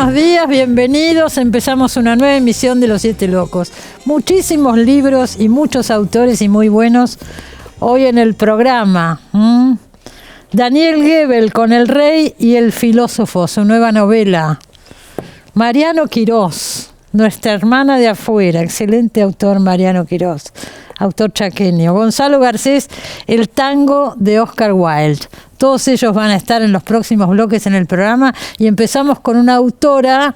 buenos días, bienvenidos. Empezamos una nueva emisión de Los Siete Locos. Muchísimos libros y muchos autores y muy buenos hoy en el programa. Daniel Goebel con El Rey y el Filósofo, su nueva novela. Mariano Quirós, nuestra hermana de afuera, excelente autor Mariano Quirós, autor chaqueño. Gonzalo Garcés, El Tango de Oscar Wilde. Todos ellos van a estar en los próximos bloques en el programa y empezamos con una autora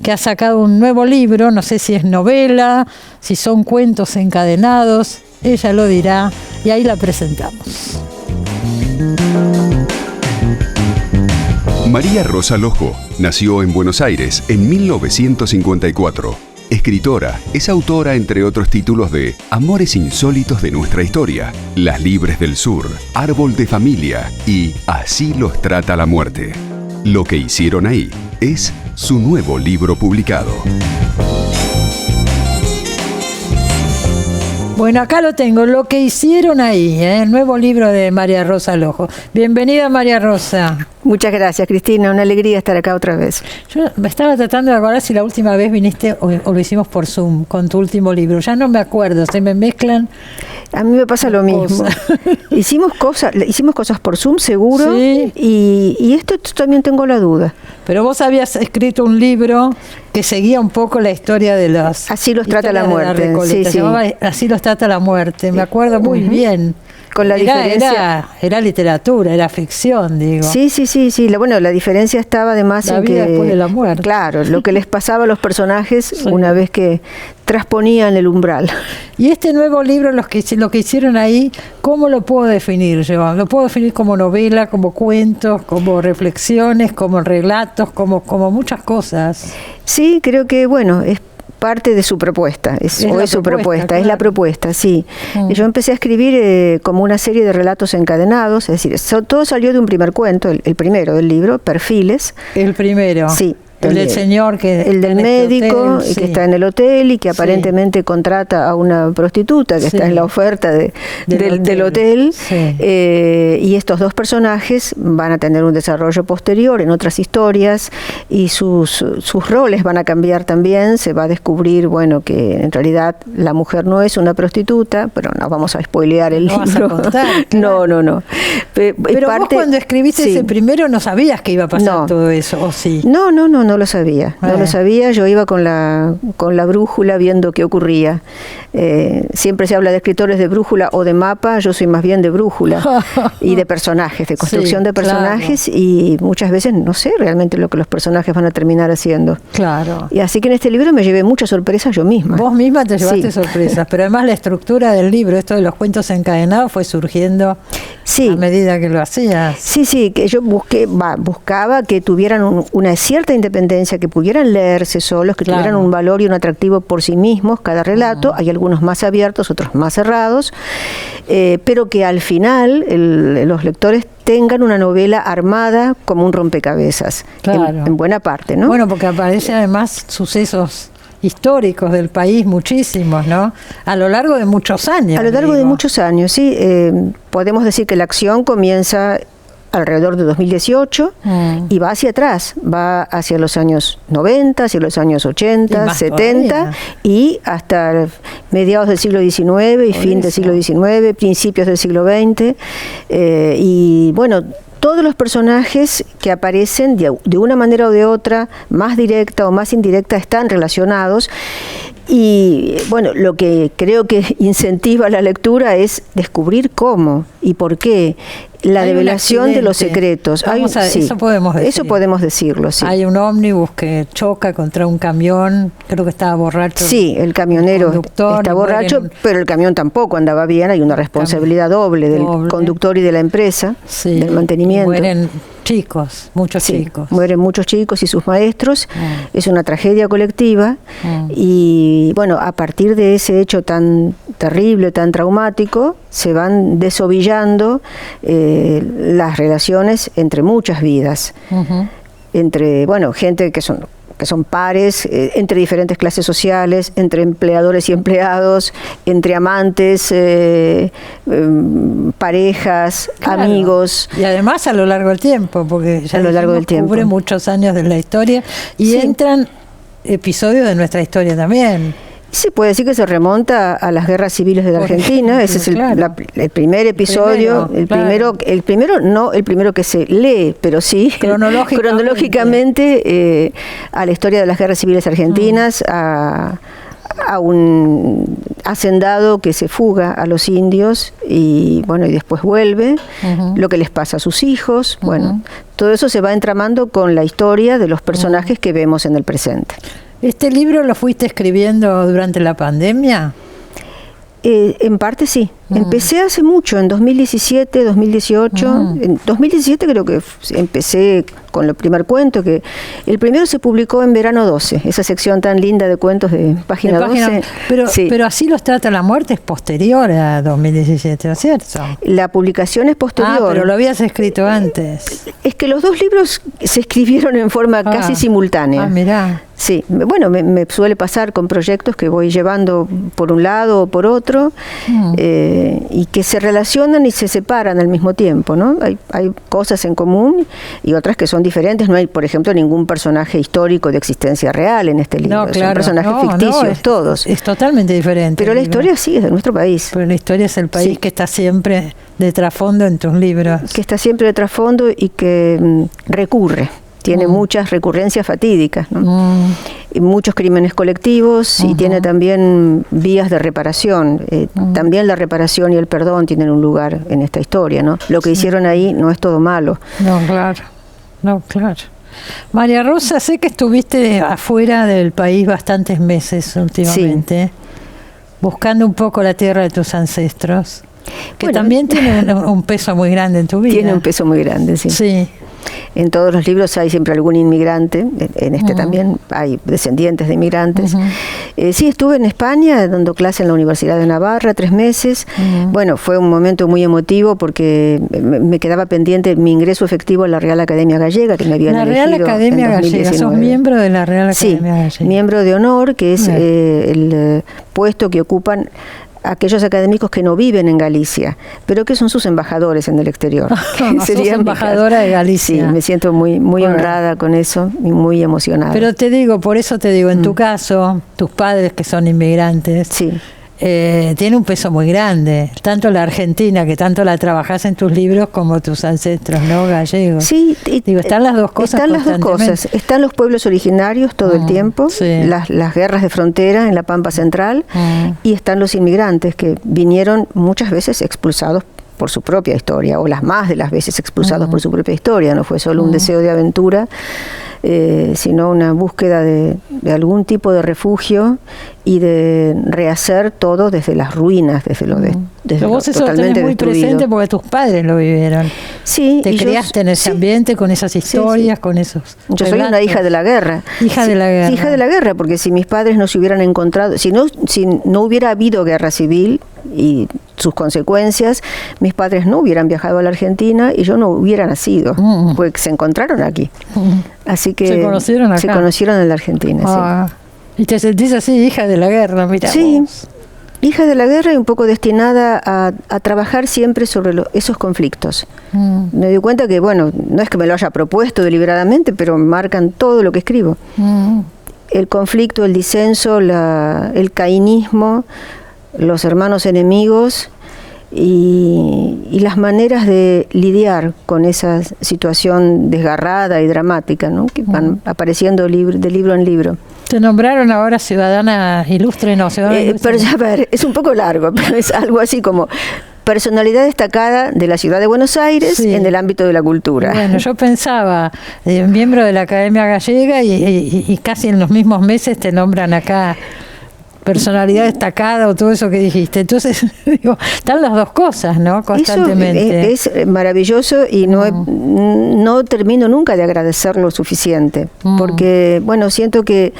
que ha sacado un nuevo libro, no sé si es novela, si son cuentos encadenados, ella lo dirá y ahí la presentamos. María Rosa Lojo nació en Buenos Aires en 1954. Escritora, es autora, entre otros títulos, de Amores insólitos de nuestra historia, Las Libres del Sur, Árbol de Familia y Así los trata la muerte. Lo que hicieron ahí es su nuevo libro publicado. Bueno, acá lo tengo, Lo que hicieron ahí, el nuevo libro de María Rosa Lojo. Bienvenida, María Rosa. Muchas gracias, Cristina, una alegría estar acá otra vez. Yo me estaba tratando de acordar si la última vez viniste o lo hicimos por Zoom con tu último libro. Ya no me acuerdo, se me mezclan. A mí me pasa lo mismo. Hicimos cosas por Zoom, seguro, sí. Y esto también tengo la duda. Pero vos habías escrito un libro que seguía un poco la historia de los... Así los trata la muerte. Sí, sí. Así los trata la muerte, me acuerdo muy bien. Con la diferencia... Era literatura, era ficción, digo. Sí. La diferencia estaba además en que... La vida después de la muerte. Claro, lo que les pasaba a los personajes sí. Una vez que trasponían el umbral. Y este nuevo libro, lo que hicieron ahí, ¿cómo lo puedo definir yo? ¿Lo puedo definir como novela, como cuentos, como reflexiones, como relatos, como muchas cosas? Sí, creo que, es parte de su propuesta, es la propuesta, sí. Yo empecé a escribir como una serie de relatos encadenados, es decir, todo salió de un primer cuento, el primero del libro, Perfiles. El primero. Sí. El del señor el del médico hotel, sí. Que está en el hotel y que aparentemente contrata a una prostituta que está en la oferta del hotel. Sí. Y estos dos personajes van a tener un desarrollo posterior en otras historias y sus roles van a cambiar también. Se va a descubrir, que en realidad la mujer no es una prostituta, pero no vamos a spoilear el libro. Vas a contar, claro. No. Pero vos cuando escribiste ese primero no sabías que iba a pasar todo eso, ¿o sí? No lo sabía. No lo sabía, yo iba con la brújula viendo qué ocurría. Siempre se habla de escritores de brújula o de mapa, yo soy más bien de brújula y de personajes, de construcción de personajes, claro. Y muchas veces no sé realmente lo que los personajes van a terminar haciendo. Claro. Y así que en este libro me llevé muchas sorpresas yo misma. Vos misma te llevaste sorpresas, pero además la estructura del libro, esto de los cuentos encadenados, fue surgiendo a medida que lo hacías. Sí, que yo buscaba que tuvieran una cierta independencia, que pudieran leerse solos, que tuvieran un valor y un atractivo por sí mismos cada relato. Hay algunos más abiertos, otros más cerrados, pero que al final los lectores tengan una novela armada como un rompecabezas, claro. en buena parte, ¿no? Bueno, porque aparecen además sucesos históricos del país, muchísimos, ¿no? A lo largo de muchos años. A lo largo de muchos años, sí. Podemos decir que la acción comienza alrededor de 2018 y va hacia atrás, va hacia los años 90, hacia los años 80, 70 todavía. Y hasta mediados del siglo XIX y fin del siglo XIX, principios del siglo XX. Todos los personajes que aparecen de una manera o de otra, más directa o más indirecta, están relacionados. Y lo que creo que incentiva la lectura es descubrir cómo y por qué. La develación de los secretos. Eso podemos decir. Eso podemos decirlo, sí. Hay un ómnibus que choca contra un camión, creo que estaba borracho. Sí, el camionero está borracho, pero el camión tampoco andaba bien. Hay una responsabilidad doble del conductor y de la empresa, del mantenimiento. Mueren chicos, muchos chicos. Mueren muchos chicos y sus maestros. Es una tragedia colectiva. Y a partir de ese hecho tan terrible, tan traumático, se van desovillando las relaciones entre muchas vidas, entre gente que que son pares, entre diferentes clases sociales, entre empleadores y empleados, entre amantes, parejas, claro, amigos. Y además a lo largo del tiempo, porque ya a lo largo del tiempo cubre muchos años de la historia y sí, entran episodios de nuestra historia también. Se puede decir que se remonta a las guerras civiles de la Argentina. Ese es el primer episodio. El primero, no el primero que se lee, pero sí cronológicamente a la historia de las guerras civiles argentinas, a un hacendado que se fuga a los indios y bueno, y después vuelve, lo que les pasa a sus hijos, bueno, todo eso se va entramando con la historia de los personajes que vemos en el presente. ¿Este libro lo fuiste escribiendo durante la pandemia? En parte sí. Empecé hace mucho, en 2017, 2018. En 2017 creo que empecé con el primer cuento, que el primero se publicó en Verano 12, esa sección tan linda de cuentos de Página 12. Pero Así los trata la muerte es posterior a 2017, ¿no es cierto? La publicación es posterior. Pero lo habías escrito antes. Es que los dos libros se escribieron en forma casi simultánea. Mirá. Sí, bueno, me suele pasar con proyectos que voy llevando por un lado o por otro, y que se relacionan y se separan al mismo tiempo, ¿no? Hay cosas en común y otras que son diferentes. No hay, por ejemplo, ningún personaje histórico de existencia real en este libro. No, claro. Son personajes ficticios, todos. Es totalmente diferente. Pero la historia sí es de nuestro país. Pero la historia es el país que está siempre de trasfondo en tus libros. Que está siempre de trasfondo y que recurre. Tiene muchas recurrencias fatídicas, ¿no? Y muchos crímenes colectivos y tiene también vías de reparación. También la reparación y el perdón tienen un lugar en esta historia, ¿no? Lo que hicieron ahí no es todo malo. No, claro. María Rosa, sé que estuviste afuera del país bastantes meses últimamente, buscando un poco la tierra de tus ancestros, que también tiene un peso muy grande en tu vida. Tiene un peso muy grande, sí. Sí. En todos los libros hay siempre algún inmigrante, en este también hay descendientes de inmigrantes. Sí, estuve en España dando clase en la Universidad de Navarra 3 meses. Bueno, fue un momento muy emotivo porque me quedaba pendiente mi ingreso efectivo a la Real Academia Gallega, que me habían elegido. La Real Academia Gallega, sos miembro de la Real Academia Gallega. Sí, miembro de honor, que es el puesto que ocupan aquellos académicos que no viven en Galicia, pero que son sus embajadores en el exterior. Sería embajadora de Galicia. Sí, me siento muy honrada con eso y muy emocionada. Pero por eso te digo, en tu caso, tus padres que son inmigrantes, tiene un peso muy grande, tanto la Argentina, que tanto la trabajás en tus libros, como tus ancestros, ¿no? Gallegos. Sí, están las dos cosas. Están las dos cosas. Están los pueblos originarios todo el tiempo, las guerras de frontera en la Pampa Central, y están los inmigrantes que vinieron muchas veces expulsados por su propia historia, o las más de las veces expulsados por su propia historia. No fue solo un deseo de aventura, sino una búsqueda de algún tipo de refugio y de rehacer todo desde las ruinas, desde lo vos eso totalmente lo tenés muy destruido. presente porque tus padres lo vivieron. Sí, te criaste en ese ambiente, con esas historias, con esos Yo soy una hija de la guerra. Hija de la guerra. Hija de la guerra, porque si mis padres no se hubieran encontrado, si no hubiera habido guerra civil y sus consecuencias, mis padres no hubieran viajado a la Argentina y yo no hubiera nacido, porque se encontraron aquí. Así que se conocieron acá. Se conocieron en la Argentina, sí. Y te sentís así, hija de la guerra, mira. Sí, vos. Hija de la guerra y un poco destinada a trabajar siempre sobre esos conflictos. Me doy cuenta que, bueno, no es que me lo haya propuesto deliberadamente, pero marcan todo lo que escribo. El conflicto, el disenso, el cainismo, los hermanos enemigos y las maneras de lidiar con esa situación desgarrada y dramática, ¿no? Que van apareciendo de libro en libro. Te nombraron ahora ciudadana ilustre, ¿no? Ciudadana ilustre. Pero a ver, es un poco largo, pero es algo así como personalidad destacada de la ciudad de Buenos Aires en el ámbito de la cultura. Bueno, yo pensaba, miembro de la Academia Gallega y casi en los mismos meses te nombran acá personalidad destacada o todo eso que dijiste. Entonces, digo, están las dos cosas, ¿no? Constantemente. Eso es maravilloso y no termino nunca de agradecer lo suficiente. Porque, bueno, siento que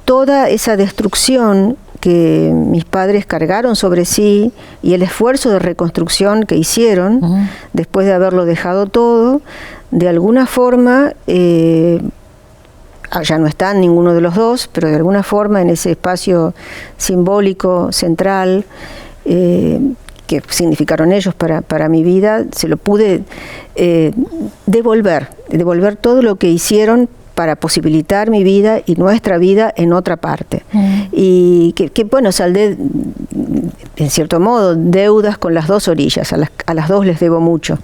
toda esa destrucción que mis padres cargaron sobre sí y el esfuerzo de reconstrucción que hicieron después de haberlo dejado todo, de alguna forma ya no están ninguno de los dos, pero de alguna forma en ese espacio simbólico, central, que significaron ellos para mi vida, se lo pude devolver todo lo que hicieron para posibilitar mi vida y nuestra vida en otra parte. Y que bueno, saldé, en cierto modo, deudas con las dos orillas, a las dos les debo mucho,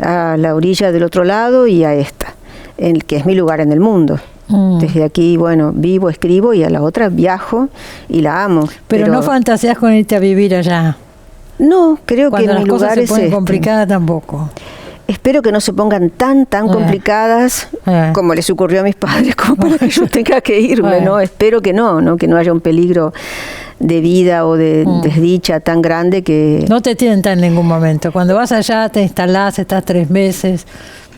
a la orilla del otro lado y a esta, que es mi lugar en el mundo. Desde aquí, bueno, vivo, escribo, y a la otra viajo y la amo. Pero no fantaseas con irte a vivir allá. No, creo que mi lugar es cuando las cosas se ponen complicadas tampoco. Espero que no se pongan tan complicadas como les ocurrió a mis padres, como para que yo tenga que irme, ¿no? Espero que no haya un peligro de vida o de desdicha tan grande que... No te tienta en ningún momento. Cuando vas allá, te instalás, estás 3 meses,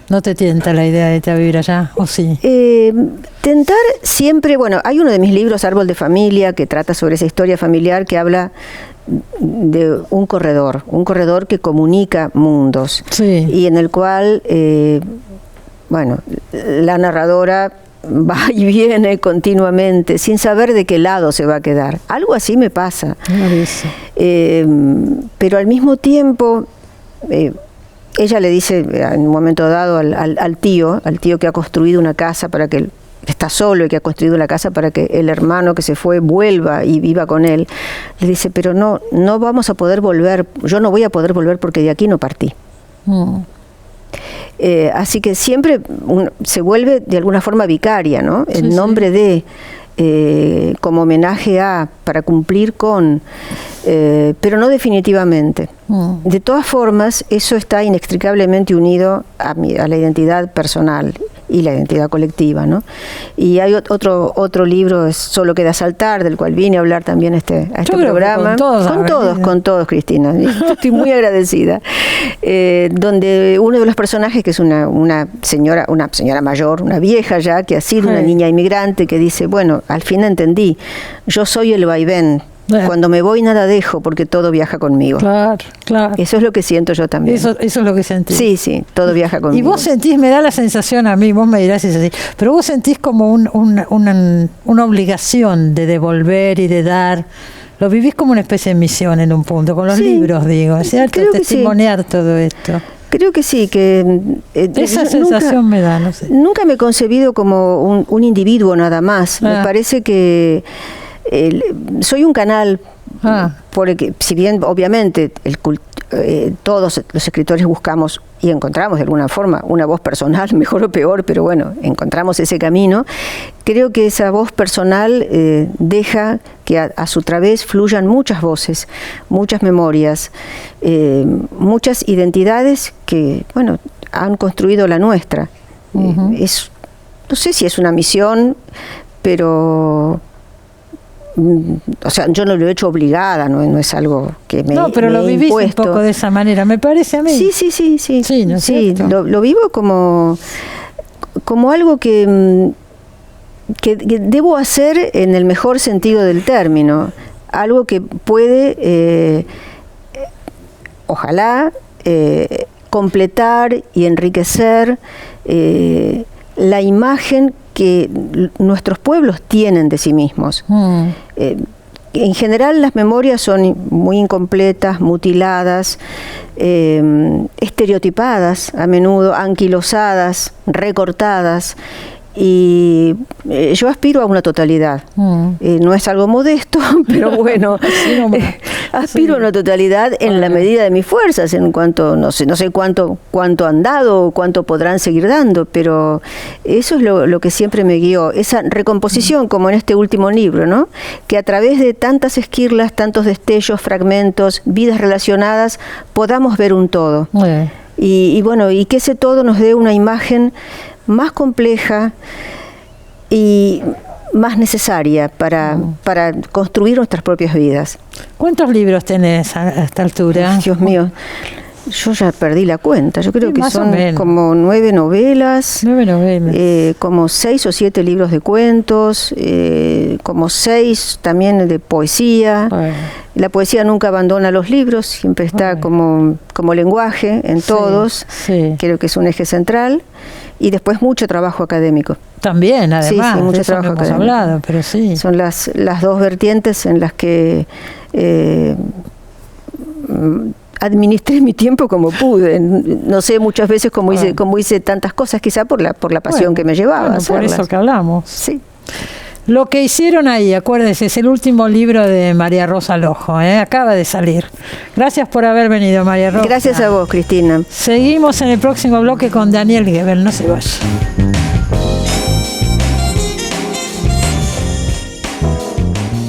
¿no te tienta la idea de irte a vivir allá? ¿O sí? Tentar siempre... Bueno, hay uno de mis libros, Árbol de Familia, que trata sobre esa historia familiar, que habla de un corredor que comunica mundos, sí, y en el cual bueno, la narradora va y viene continuamente sin saber de qué lado se va a quedar. Algo así me pasa, pero al mismo tiempo ella le dice en un momento dado al tío que ha construido una casa para que está solo y que ha construido la casa para que el hermano que se fue vuelva y viva con él, le dice, pero no vamos a poder volver, yo no voy a poder volver porque de aquí no partí. Así que siempre se vuelve de alguna forma vicaria, ¿no? El nombre de, como homenaje a, para cumplir con, pero no definitivamente. De todas formas, eso está inextricablemente unido a la identidad personal y la identidad colectiva, ¿no? Y hay otro libro, es Solo queda saltar, del cual vine a hablar también a este programa. Con todos, Cristina. Estoy muy agradecida. Donde uno de los personajes, que es una señora mayor, una vieja ya, que ha sido una niña inmigrante, que dice, bueno, al fin entendí, yo soy el vaivén. Cuando me voy nada dejo, porque todo viaja conmigo. Claro. Eso es lo que siento yo también. Eso es lo que sentís. Sí, todo viaja conmigo. Y vos sentís, me da la sensación a mí, vos me dirás si es así, pero vos sentís como una obligación de devolver y de dar. Lo vivís como una especie de misión en un punto, con los libros, digo, ¿cierto? Creo testimoniar todo esto. Creo que sí, que... esa sensación me da, no sé. Nunca me he concebido como un individuo nada más. Me parece que... soy un canal, porque si bien obviamente todos los escritores buscamos y encontramos de alguna forma una voz personal, mejor o peor, pero bueno, encontramos ese camino, creo que esa voz personal deja que a su través fluyan muchas voces, muchas memorias, muchas identidades que, bueno, han construido la nuestra. No sé si es una misión, pero... O sea, yo no lo he hecho obligada, no es algo que me No, pero me lo vivís impuesto. Un poco de esa manera, me parece a mí. Sí, ¿no es cierto? Lo vivo como algo que debo hacer en el mejor sentido del término, algo que puede, ojalá, completar y enriquecer la imagen que nuestros pueblos tienen de sí mismos. En general las memorias son muy incompletas, mutiladas, estereotipadas, a menudo anquilosadas, recortadas, y yo aspiro a una totalidad. No es algo modesto, pero bueno, aspiro a una totalidad en la medida de mis fuerzas, en cuanto, no sé cuánto han dado o cuánto podrán seguir dando, pero eso es lo que siempre me guió, esa recomposición, como en este último libro, ¿no? Que a través de tantas esquirlas, tantos destellos, fragmentos, vidas relacionadas, podamos ver un todo. Y bueno, y que ese todo nos dé una imagen más compleja y más necesaria para construir nuestras propias vidas. ¿Cuántos libros tenés a esta altura? Dios mío, yo ya perdí la cuenta. Yo creo que son como 9 novelas. 9 novelas. Como 6 o 7 libros de cuentos, como 6 también de poesía. La poesía nunca abandona los libros, siempre está como lenguaje en todos. Creo que es un eje central. Y después mucho trabajo académico. También, además, sí, mucho de eso no trabajo hemos hablado, pero sí. Son las dos vertientes en las que administré mi tiempo como pude. No sé muchas veces cómo hice tantas cosas, quizá por la pasión que me llevaba a hacerlas. Por eso que hablamos. Sí. Lo que hicieron ahí, acuérdense, es el último libro de María Rosa Lojo, acaba de salir. Gracias por haber venido, María Rosa. Gracias a vos, Cristina. Seguimos en el próximo bloque con Daniel Goebel, no se vaya.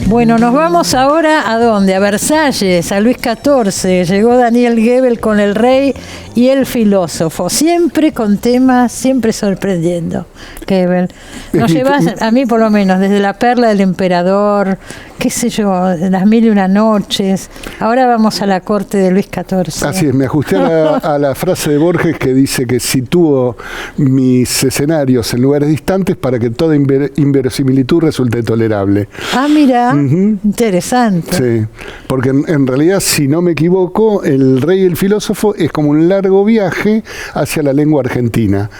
Bueno, nos vamos ahora ¿a dónde? A Versalles, a Luis XIV. Llegó Daniel Goebel con El Rey y el Filósofo. Siempre con temas, siempre sorprendiendo. Goebel. Nos llevas, a mí por lo menos, desde La Perla del Emperador, qué sé yo, Las Mil y una Noches. Ahora vamos a la corte de Luis XIV. Así es, me ajusté a la frase de Borges que dice que sitúo mis escenarios en lugares distantes para que toda inverosimilitud resulte tolerable. Ah, mira. Interesante. Sí, porque en realidad, si no me equivoco, El Rey y el Filósofo es como un largo viaje hacia la lengua argentina,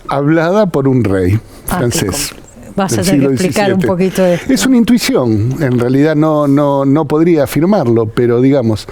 hablada por un rey francés. Vas a tener que explicar un poquito esto. Es una intuición, en realidad no podría afirmarlo, pero digamos,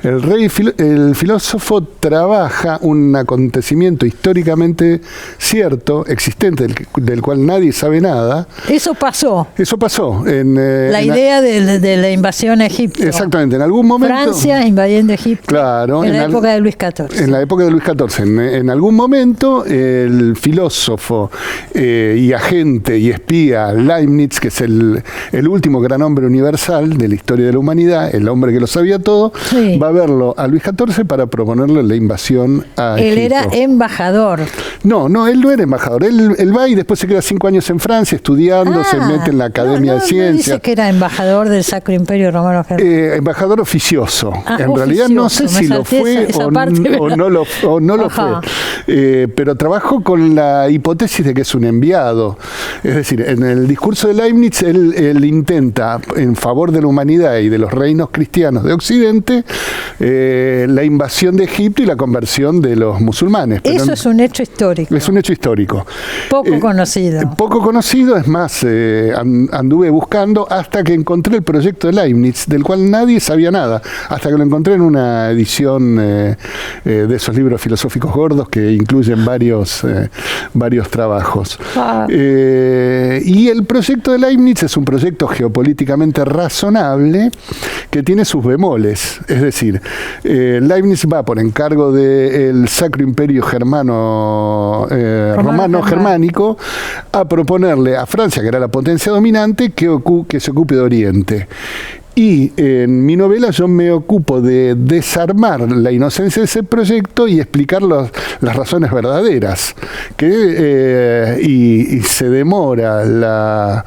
el rey el filósofo trabaja un acontecimiento históricamente cierto, existente, del cual nadie sabe nada. Eso pasó. Eso pasó. La idea de la invasión a Egipto. Exactamente, en algún momento. Francia invadiendo Egipto. Claro. En la época de Luis XIV. En la época de Luis XIV. En algún momento, el filósofo y agente y espía Leibniz, que es el último gran hombre universal de la historia de la humanidad, el hombre que lo sabía todo, sí, va a verlo a Luis XIV para proponerle la invasión a Egipto. Él era embajador. No, él no era embajador. Él va y después se queda 5 años en Francia estudiando, se mete en la Academia de Ciencias. Dice que era embajador del Sacro Imperio Romano Germánico. Embajador oficioso. En oficioso. Realidad no sé si lo fue o no lo fue. Pero trabajó con la hipótesis de que es un enviado. Es decir, en el discurso de Leibniz, él intenta, en favor de la humanidad y de los reinos cristianos de Occidente, la invasión de Egipto y la conversión de los musulmanes. Pero eso es un hecho histórico. Es un hecho histórico. Poco conocido. Poco conocido, es más, anduve buscando hasta que encontré el proyecto de Leibniz, del cual nadie sabía nada, hasta que lo encontré en una edición de esos libros filosóficos gordos que incluyen varios trabajos. Y el proyecto de Leibniz es un proyecto geopolíticamente razonable que tiene sus bemoles. Es decir, Leibniz va por encargo del Sacro Imperio Romano Germánico a proponerle a Francia, que era la potencia dominante, que se ocupe de Oriente. Y en mi novela yo me ocupo de desarmar la inocencia de ese proyecto y explicar las razones verdaderas. Y se demora la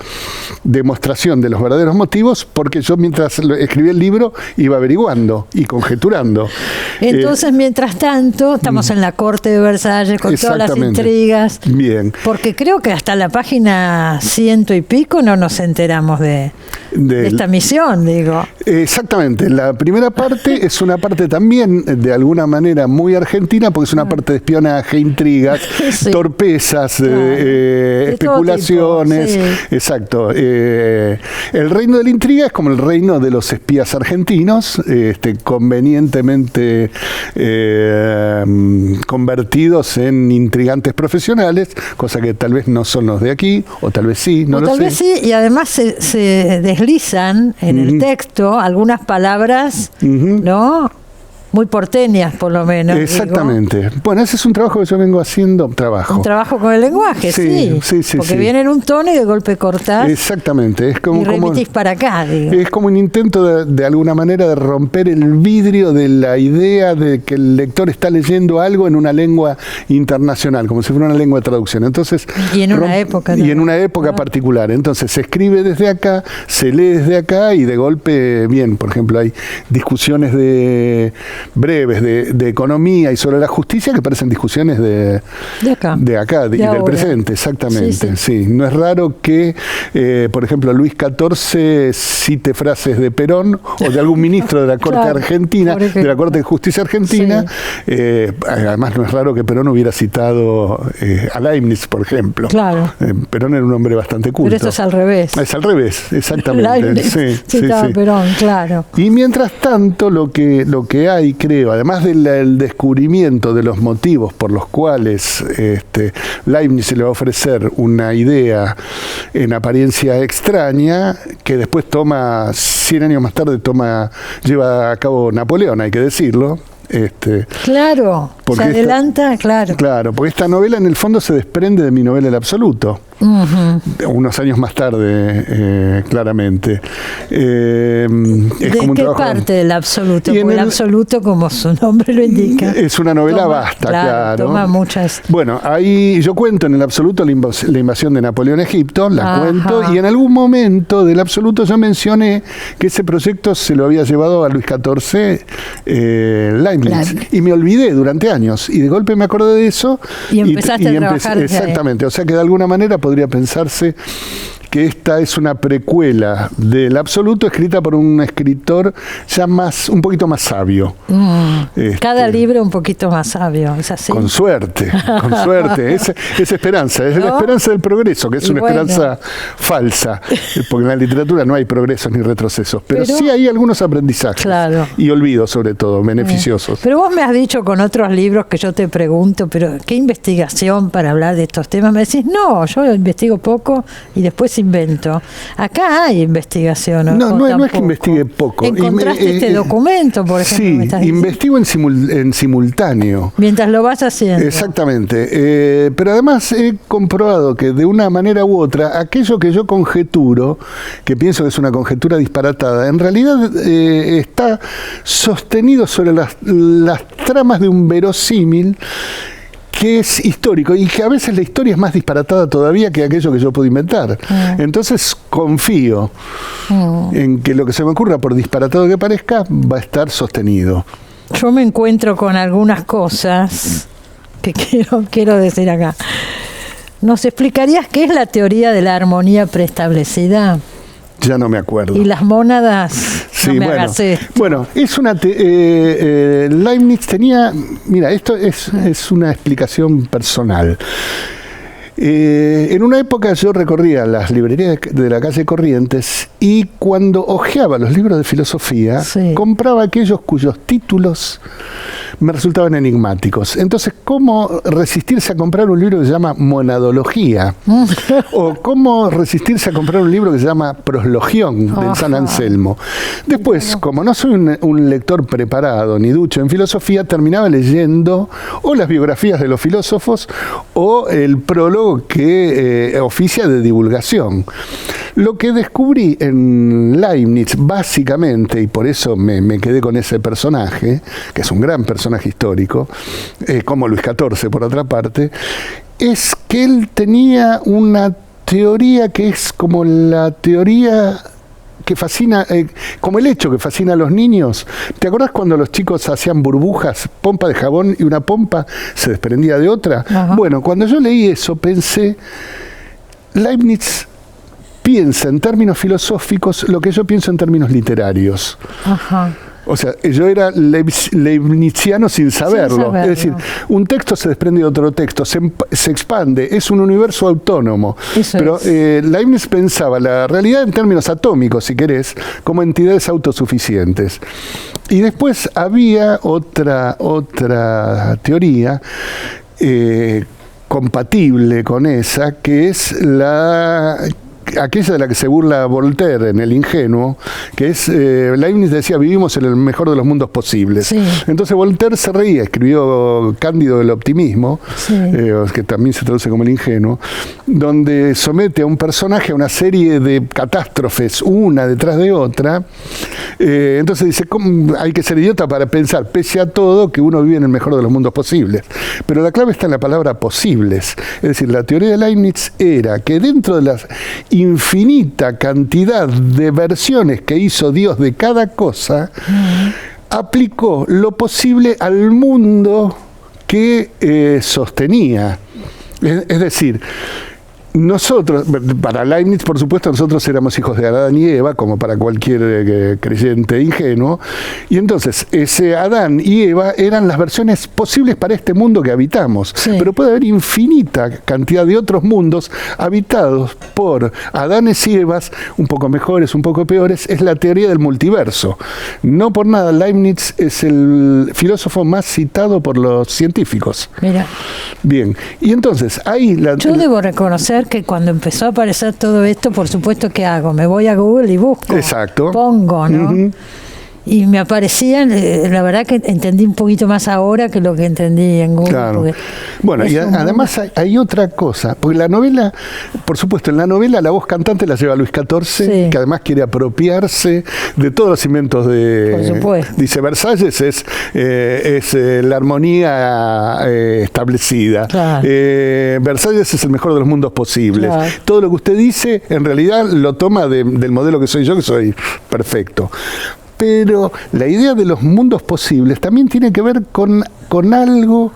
demostración de los verdaderos motivos porque yo mientras escribí el libro iba averiguando y conjeturando. Entonces, mientras tanto, estamos en la corte de Versalles con todas las intrigas. Bien. Porque creo que hasta la página 100 y pico no nos enteramos de esta misión, digo. Exactamente. La primera parte es una parte también, de alguna manera, muy argentina, porque es una parte de espionaje, intrigas, sí, torpezas, especulaciones. Sí. Exacto. El reino de la intriga es como el reino de los espías argentinos, convenientemente convertidos en intrigantes profesionales, cosa que tal vez no son los de aquí, o tal vez sí, no lo sé. Tal vez sí, y además se deslizan en el texto algunas palabras, ¿no? Muy porteñas, por lo menos. Exactamente. Digo. Bueno, ese es un trabajo que yo vengo haciendo. Un trabajo con el lenguaje, sí. Porque viene en un tono y de golpe cortás. Exactamente. Es como, y remitís para acá, digo. Es como un intento de alguna manera de romper el vidrio de la idea de que el lector está leyendo algo en una lengua internacional, como si fuera una lengua de traducción. Entonces, y en una época. Y en una época particular. Entonces, se escribe desde acá, se lee desde acá y de golpe, bien, por ejemplo, hay discusiones de breves de economía y sobre la justicia que parecen discusiones de acá y del presente, exactamente. Sí. No es raro que, por ejemplo, Luis XIV cite frases de Perón o de algún ministro de la Corte Argentina, de la Corte de Justicia Argentina. Además, no es raro que Perón hubiera citado a Leibniz, por ejemplo. Claro. Perón era un hombre bastante culto. Pero esto es al revés. Es al revés, exactamente. Citaba a Perón, claro. Y mientras tanto, lo que hay, creo, además del descubrimiento de los motivos por los cuales Leibniz se le va a ofrecer una idea en apariencia extraña, que después 100 años más tarde lleva a cabo Napoleón, hay que decirlo. Claro, se adelanta, claro. Porque esta novela en el fondo se desprende de mi novela El Absoluto. Unos años más tarde, claramente. ¿De qué parte del Absoluto? Porque el Absoluto, como su nombre lo indica, es una novela vasta, claro. Toma muchas. Bueno, ahí yo cuento en El Absoluto la invasión de Napoleón a Egipto, cuento, y en algún momento del Absoluto yo mencioné que ese proyecto se lo había llevado a Luis XIV Leibniz, y me olvidé durante años, y de golpe me acordé de eso y empezaste a trabajar exactamente, o sea que de alguna manera podría pensarse que esta es una precuela del Absoluto escrita por un escritor ya un poquito más sabio. Cada libro un poquito más sabio, ¿es así? Con suerte. Es esperanza, es la esperanza del progreso, que es una esperanza falsa, porque en la literatura no hay progresos ni retrocesos, pero sí hay algunos aprendizajes, y olvidos sobre todo, beneficiosos. Pero vos me has dicho con otros libros que yo te pregunto, pero ¿qué investigación para hablar de estos temas? Me decís, no, yo investigo poco y después invento. Acá hay investigación. No es que investigue poco. ¿Encontraste este documento, por ejemplo? Sí, investigo en simultáneo. Mientras lo vas haciendo. Exactamente. Pero además he comprobado que de una manera u otra, aquello que yo conjeturo, que pienso que es una conjetura disparatada, en realidad está sostenido sobre las tramas de un verosímil que es histórico, y que a veces la historia es más disparatada todavía que aquello que yo puedo inventar. Entonces confío en que lo que se me ocurra, por disparatado que parezca, va a estar sostenido. Yo me encuentro con algunas cosas que quiero decir acá. ¿Nos explicarías qué es la teoría de la armonía preestablecida? Ya no me acuerdo. Y las mónadas. Sí, bueno, es una Leibniz tenía, mira, esto es una explicación personal. En una época yo recorría las librerías de la calle Corrientes, y cuando hojeaba los libros de filosofía, compraba aquellos cuyos títulos me resultaban enigmáticos. Entonces, ¿cómo resistirse a comprar un libro que se llama Monadología? ¿O cómo resistirse a comprar un libro que se llama Proslogión, de San Anselmo? Después, como no soy un lector preparado ni ducho en filosofía, terminaba leyendo o las biografías de los filósofos o el prólogo que oficia de divulgación. Lo que descubrí en Leibniz, básicamente, y por eso me quedé con ese personaje, que es un gran personaje histórico, como Luis XIV por otra parte, es que él tenía una teoría que es como la teoría que fascina, como el hecho que fascina a los niños. ¿Te acordás cuando los chicos hacían burbujas, pompa de jabón, y una pompa se desprendía de otra? Bueno, cuando yo leí eso pensé, Leibniz piensa en términos filosóficos lo que yo pienso en términos literarios. O sea, yo era leibniziano sin saberlo. Es decir, un texto se desprende de otro texto, se expande, es un universo autónomo. Pero Leibniz pensaba la realidad en términos atómicos, si querés, como entidades autosuficientes. Y después había otra teoría compatible con esa, que es aquella de la que se burla Voltaire en El Ingenuo, que es, Leibniz decía, vivimos en el mejor de los mundos posibles. Entonces Voltaire se reía, escribió Cándido del Optimismo, que también se traduce como El Ingenuo, donde somete a un personaje a una serie de catástrofes, una detrás de otra. Entonces dice, ¿cómo hay que ser idiota para pensar, pese a todo, que uno vive en el mejor de los mundos posibles? Pero la clave está en la palabra posibles. Es decir, la teoría de Leibniz era que dentro de las infinita cantidad de versiones que hizo Dios de cada cosa, aplicó lo posible al mundo que sostenía. Es decir, nosotros, para Leibniz, por supuesto, nosotros éramos hijos de Adán y Eva, como para cualquier creyente ingenuo, y entonces ese Adán y Eva eran las versiones posibles para este mundo que habitamos, sí. Pero puede haber infinita cantidad de otros mundos habitados por Adanes y Evas, un poco mejores, un poco peores. Es la teoría del multiverso. No por nada, Leibniz es el filósofo más citado por los científicos. Mira. Bien, y entonces ahí... Yo debo reconocer que cuando empezó a aparecer todo esto, por supuesto, ¿qué hago? Me voy a Google y busco. Exacto. Pongo, ¿no? Uh-huh. Y me aparecían, la verdad que entendí un poquito más ahora que lo que entendí en Google. Claro. Bueno, y además hay otra cosa, porque la novela, por supuesto, en la novela la voz cantante la lleva Luis XIV, sí. Que además quiere apropiarse de todos los inventos de... Por supuesto. Dice, Versalles es la armonía establecida. Claro. Versalles es el mejor de los mundos posibles. Claro. Todo lo que usted dice, en realidad, lo toma del modelo que soy yo, que soy perfecto. Pero la idea de los mundos posibles también tiene que ver con algo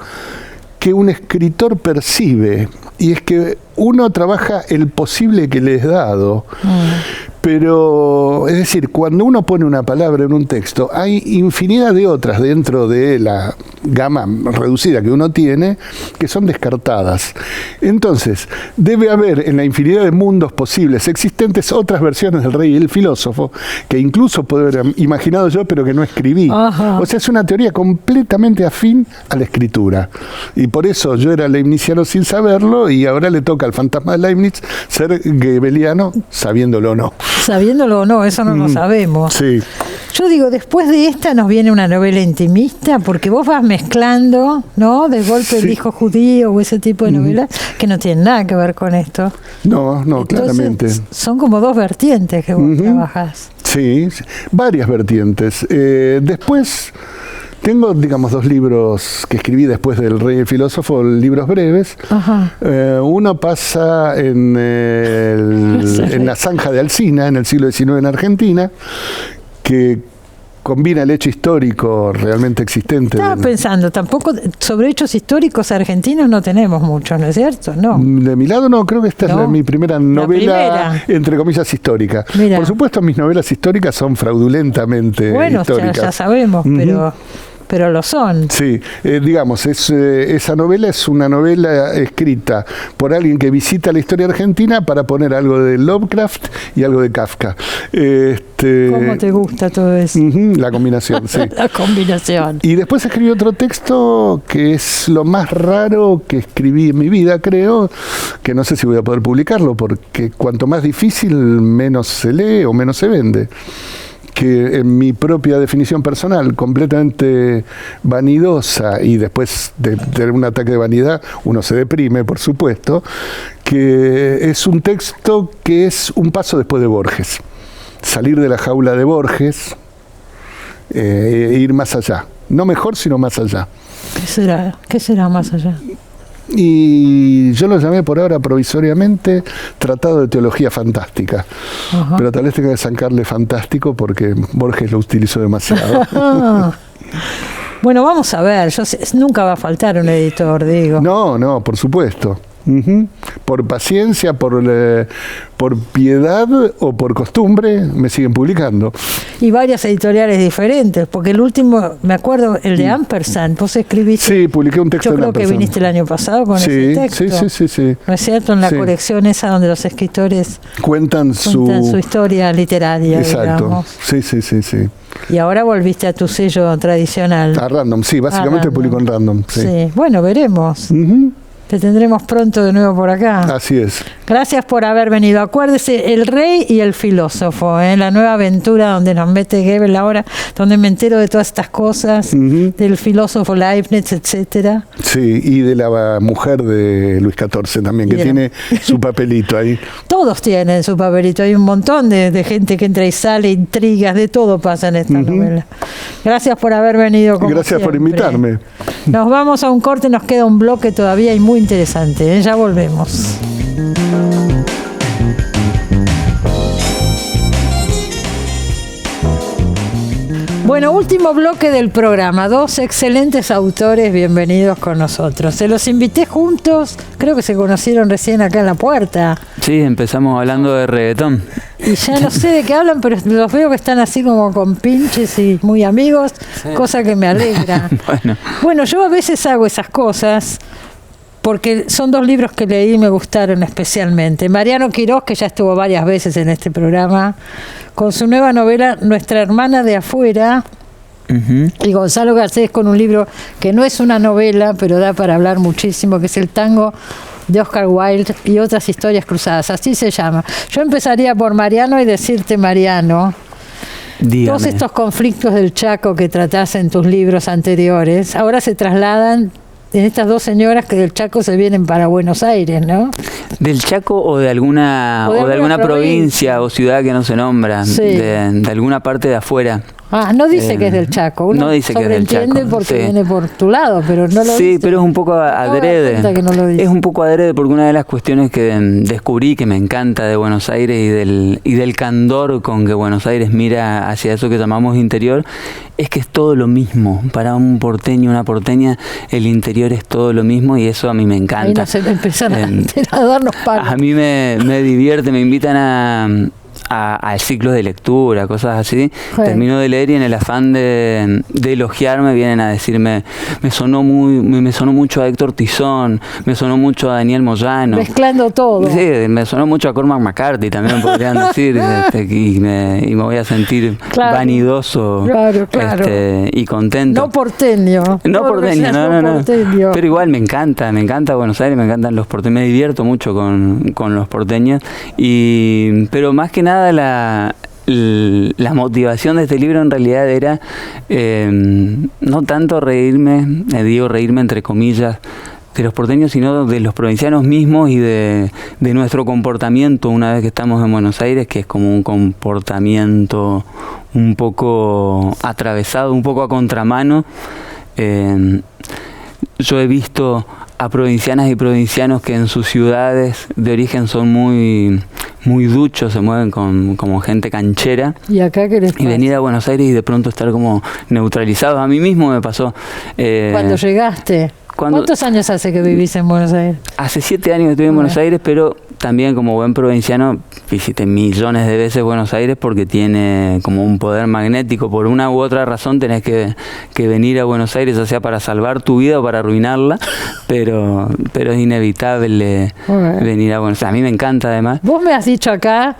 que un escritor percibe, y es que uno trabaja el posible que le es dado. Pero, es decir, cuando uno pone una palabra en un texto, hay infinidad de otras dentro de la gama reducida que uno tiene que son descartadas. Entonces, debe haber en la infinidad de mundos posibles existentes otras versiones del rey y el filósofo que incluso puedo haber imaginado yo, pero que no escribí. Ajá. O sea, es una teoría completamente afín a la escritura. Y por eso yo era leibniziano sin saberlo, y ahora le toca al fantasma de Leibniz ser goebbeliano, sabiéndolo o no. Sabiéndolo o no, eso no lo sabemos. Sí. Yo digo, después de esta nos viene una novela intimista, porque vos vas mezclando, ¿no? De golpe el hijo judío o ese tipo de novelas que no tienen nada que ver con esto. No, Entonces, claramente. Son como dos vertientes que vos trabajás. Sí, varias vertientes. Después... Tengo, digamos, 2 libros que escribí después del Rey y el Filósofo, libros breves. Ajá. Uno pasa en la zanja de Alsina, en el siglo XIX en Argentina, que combina el hecho histórico realmente existente. Estaba pensando, tampoco sobre hechos históricos argentinos no tenemos muchos, ¿no es cierto? No. De mi lado no, creo que esta es mi primera novela, entre comillas, histórica. Mira. Por supuesto, mis novelas históricas son fraudulentamente históricas. Ya sabemos, pero lo son. Sí, digamos, esa novela es una novela escrita por alguien que visita la historia argentina para poner algo de Lovecraft y algo de Kafka. ¿Cómo te gusta todo eso? La combinación, sí. La combinación. Y después escribí otro texto que es lo más raro que escribí en mi vida, creo, que no sé si voy a poder publicarlo, porque cuanto más difícil, menos se lee o menos se vende. Que en mi propia definición personal, completamente vanidosa, y después de tener un ataque de vanidad, uno se deprime, por supuesto, que es un texto que es un paso después de Borges. Salir de la jaula de Borges e ir más allá. No mejor, sino más allá. ¿Qué será? ¿Qué será más allá? Y yo lo llamé por ahora provisoriamente Tratado de Teología Fantástica. Ajá. Pero tal vez tenga que sacarle fantástico porque Borges lo utilizó demasiado. Bueno, vamos a ver. Nunca va a faltar un editor, digo. No, por supuesto. Por paciencia, por piedad o por costumbre, me siguen publicando. Y varias editoriales diferentes, porque el último, me acuerdo, el de Ampersand, vos escribiste. Sí, publiqué un texto. Yo creo que viniste el año pasado con ese texto. Sí. ¿No es cierto? En la colección esa donde los escritores cuentan su historia literaria. Exacto. Digamos. Sí. Y ahora volviste a tu sello tradicional. A Random, sí, básicamente publico en Random. Sí, bueno, veremos. Te tendremos pronto de nuevo por acá. Así es. Gracias por haber venido. Acuérdese, El Rey y el Filósofo, la nueva aventura donde nos mete Goebbels ahora, donde me entero de todas estas cosas, del filósofo Leibniz, etcétera. Sí, y de la mujer de Luis XIV también, que tiene su papelito ahí. Todos tienen su papelito. Hay un montón de gente que entra y sale, intrigas, de todo pasa en esta novela. Gracias por haber venido. Gracias por invitarme. Nos vamos a un corte, nos queda un bloque todavía y muy interesante. Ya volvemos. Bueno, último bloque del programa. 2 excelentes autores, bienvenidos con nosotros. Se los invité juntos, creo que se conocieron recién acá en la puerta. Sí, empezamos hablando de reggaetón. Y ya no sé de qué hablan, pero los veo que están así como con pinches y muy amigos, sí. Cosa que me alegra. Bueno, yo a veces hago esas cosas porque son 2 libros que leí y me gustaron especialmente. Mariano Quirós, que ya estuvo varias veces en este programa, con su nueva novela Nuestra hermana de afuera, y Gonzalo Garcés con un libro que no es una novela, pero da para hablar muchísimo, que es El tango de Oscar Wilde y otras historias cruzadas, así se llama. Yo empezaría por Mariano y decirte, Mariano, dígame. Todos estos conflictos del Chaco que tratás en tus libros anteriores, ahora se trasladan en estas 2 señoras que del Chaco se vienen para Buenos Aires, ¿no? ¿Del Chaco o de alguna provincia o ciudad que no se nombra? Sí. De alguna parte de afuera. No dice que es del Chaco. Uno no dice que es del Chaco. Porque viene por tu lado, pero no lo dice. Sí, pero es un poco adrede. Es un poco adrede porque una de las cuestiones que descubrí que me encanta de Buenos Aires y del candor con que Buenos Aires mira hacia eso que llamamos interior, es que es todo lo mismo. Para un porteño, una porteña, el interior es todo lo mismo y eso a mí me encanta. Ahí no se empiezan a darnos palos. A mí me divierte, me invitan a ciclos de lectura, cosas así. Bueno. Termino de leer y en el afán de elogiarme vienen a decirme, me sonó mucho a Héctor Tizón, me sonó mucho a Daniel Moyano. Mezclando todo. Sí, me sonó mucho a Cormac McCarthy, también podrían decir, y me voy a sentir vanidoso y contento. No porteño. No porteño, no. Pero igual me encanta Buenos Aires, me encantan los porteños, me divierto mucho con los porteños, pero más que nada la motivación de este libro en realidad era no tanto reírme entre comillas de los porteños, sino de los provincianos mismos y de nuestro comportamiento una vez que estamos en Buenos Aires, que es como un comportamiento un poco atravesado, un poco a contramano. Yo he visto a provincianas y provincianos que en sus ciudades de origen son muy duchos, se mueven como gente canchera. ¿Y acá qué les pasa? Y venir a Buenos Aires y de pronto estar como neutralizados. A mí mismo me pasó. ¿Cuándo llegaste? ¿Cuántos años hace que vivís en Buenos Aires? Hace 7 años que estoy en Buenos Aires, pero también como buen provinciano visité millones de veces Buenos Aires porque tiene como un poder magnético. Por una u otra razón tenés que venir a Buenos Aires, ya sea para salvar tu vida o para arruinarla, pero es inevitable venir a Buenos Aires. A mí me encanta además. Vos me has dicho acá,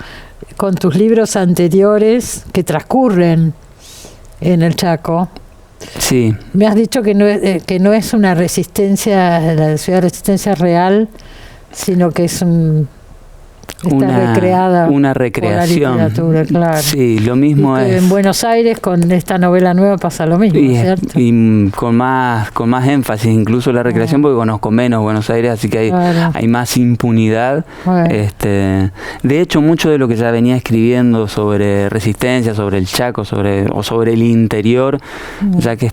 con tus libros anteriores que transcurren en el Chaco. Sí. Me has dicho que no es una resistencia, la ciudad de resistencia real, sino que es recreada una recreación por la literatura, claro. Sí, lo mismo es. En Buenos Aires con esta novela nueva pasa lo mismo, ¿cierto? Y con más énfasis, incluso la recreación, porque conozco menos Buenos Aires, así que hay más impunidad. De hecho, mucho de lo que ya venía escribiendo sobre resistencia, sobre el Chaco, sobre el interior, ya que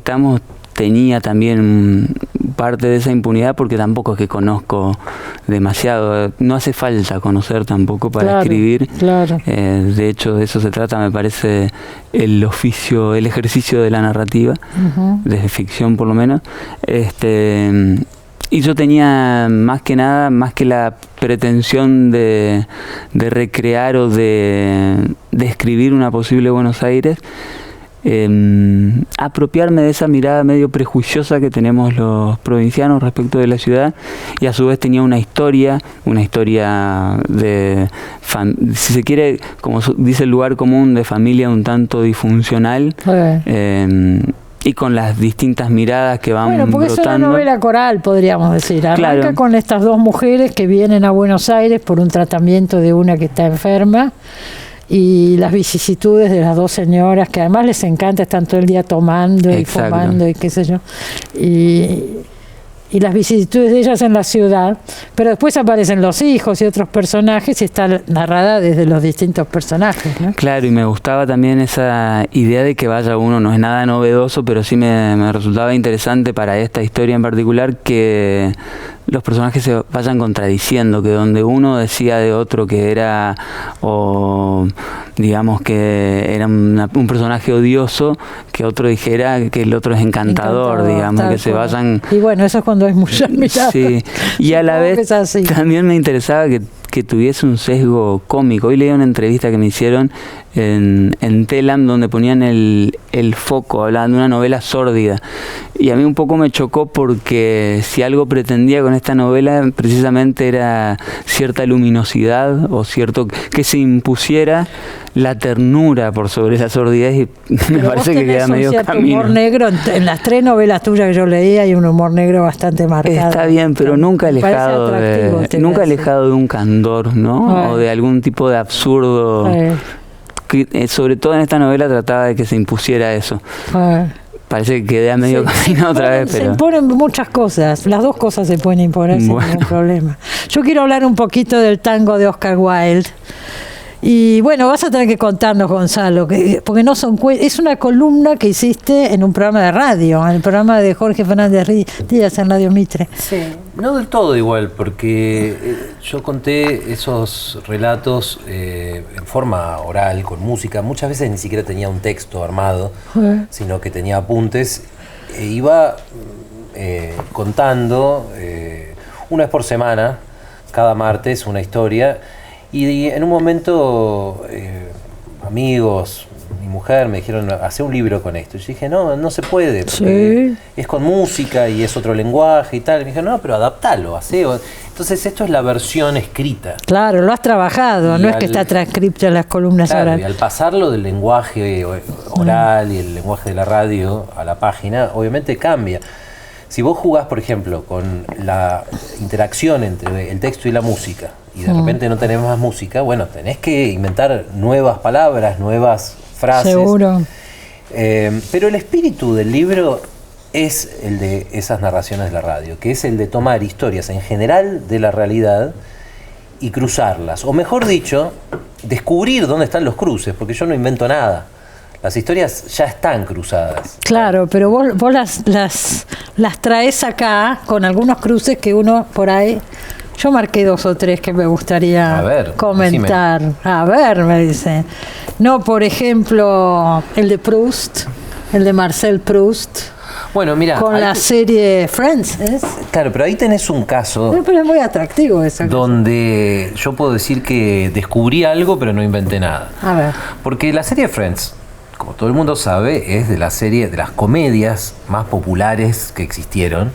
tenía también parte de esa impunidad porque tampoco es que conozco demasiado. No hace falta conocer tampoco para escribir. Claro. De hecho, de eso se trata, me parece, el ejercicio de la narrativa, de ficción por lo menos. Y yo tenía más que la pretensión de recrear o de escribir una posible Buenos Aires, apropiarme de esa mirada medio prejuiciosa que tenemos los provincianos respecto de la ciudad, y a su vez tenía una historia de, si se quiere, como dice el lugar común, de familia un tanto disfuncional, y con las distintas miradas que van brotando. Es una novela coral, podríamos decir. Arranca con estas 2 mujeres que vienen a Buenos Aires por un tratamiento de una que está enferma, y las vicisitudes de las 2 señoras, que además les encanta, están todo el día tomando y fumando y qué sé yo, y las vicisitudes de ellas en la ciudad, pero después aparecen los hijos y otros personajes y está narrada desde los distintos personajes, ¿no? Claro, y me gustaba también esa idea de que vaya uno, no es nada novedoso, pero sí me resultaba interesante para esta historia en particular que los personajes se vayan contradiciendo, que donde uno decía de otro que era, o digamos que era un personaje odioso, que otro dijera que el otro es encantador, digamos, que se vayan... Y bueno, eso es cuando es mucha mirada. Sí, y a la vez también me interesaba que tuviese un sesgo cómico. Hoy leí una entrevista que me hicieron en Telam, donde ponían el foco, hablaban de una novela sórdida. Y a mí un poco me chocó, porque si algo pretendía con esta novela, precisamente era cierta luminosidad, o cierto que se impusiera la ternura por sobre la sordidez, y me parece que queda medio camino. Humor negro en las 3 novelas tuyas que yo leí, hay un humor negro bastante marcado. Está bien, pero nunca alejado de un candor, ¿no? O de algún tipo de absurdo. Que, sobre todo en esta novela trataba de que se impusiera eso. Parece que quedé a medio camino otra vez. Se imponen muchas cosas, las dos cosas se pueden imponer sin ningún problema. Yo quiero hablar un poquito del tango de Oscar Wilde. Y bueno, vas a tener que contarnos, Gonzalo, porque no son es una columna que hiciste en un programa de radio, en el programa de Jorge Fernández Díaz en Radio Mitre. Sí, no del todo igual, porque yo conté esos relatos en forma oral, con música. Muchas veces ni siquiera tenía un texto armado, sino que tenía apuntes. Iba contando una vez por semana, cada martes, una historia. Y en un momento, amigos, mi mujer me dijeron, hace un libro con esto. Y yo dije, no se puede, porque es con música y es otro lenguaje y tal. Y me dijeron, no, pero adaptalo, hacé. Entonces esto es la versión escrita. Claro, lo has trabajado, no es que está transcripto en las columnas orales. Y al pasarlo del lenguaje oral y el lenguaje de la radio a la página, obviamente cambia. Si vos jugás, por ejemplo, con la interacción entre el texto y la música, y de repente no tenés más música, bueno, tenés que inventar nuevas palabras, nuevas frases. Seguro. Pero el espíritu del libro es el de esas narraciones de la radio, que es el de tomar historias en general de la realidad y cruzarlas. O mejor dicho, descubrir dónde están los cruces, porque yo no invento nada. Las historias ya están cruzadas. Claro, pero vos las traes acá con algunos cruces que uno por ahí... Yo marqué 2 o 3 que me gustaría comentar. Decime. A ver, me dice. No, por ejemplo, el de Proust, el de Marcel Proust. Bueno, mira. Con la serie Friends, ¿es? Claro, pero ahí tenés un caso. Pero es muy atractivo eso. Donde yo puedo decir que descubrí algo, pero no inventé nada. A ver. Porque la serie Friends, como todo el mundo sabe, es de la serie, de las comedias más populares que existieron.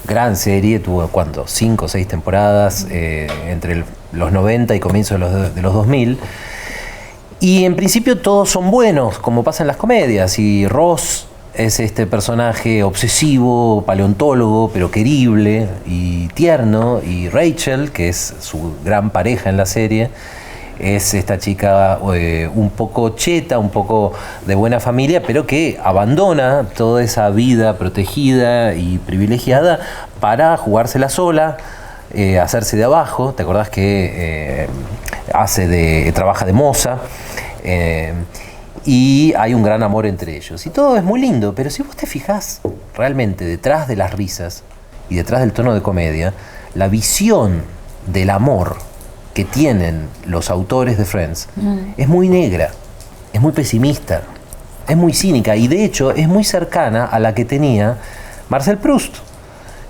Gran serie, tuvo, ¿cuánto? 5 o 6 temporadas entre los 90 y comienzos de los 2000. Y en principio todos son buenos, como pasa en las comedias. Y Ross es este personaje obsesivo, paleontólogo, pero querible y tierno. Y Rachel, que es su gran pareja en la serie, es esta chica un poco cheta, un poco de buena familia, pero que abandona toda esa vida protegida y privilegiada para jugársela sola, hacerse de abajo. ¿Te acordás que trabaja de moza? Y hay un gran amor entre ellos. Y todo es muy lindo, pero si vos te fijás realmente detrás de las risas y detrás del tono de comedia, la visión del amor que tienen los autores de Friends es muy negra, es muy pesimista, es muy cínica, y de hecho es muy cercana a la que tenía Marcel Proust,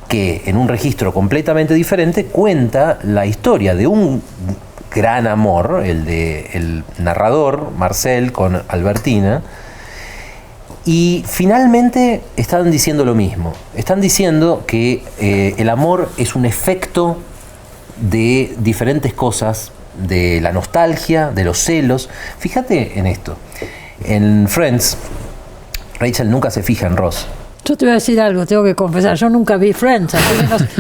que en un registro completamente diferente cuenta la historia de un gran amor, el de el narrador Marcel con Albertina, y finalmente están diciendo lo mismo. Están diciendo que el amor es un efecto de diferentes cosas, de la nostalgia, de los celos. Fíjate en esto. En Friends, Rachel nunca se fija en Ross. Yo te voy a decir algo, tengo que confesar, yo nunca vi Friends.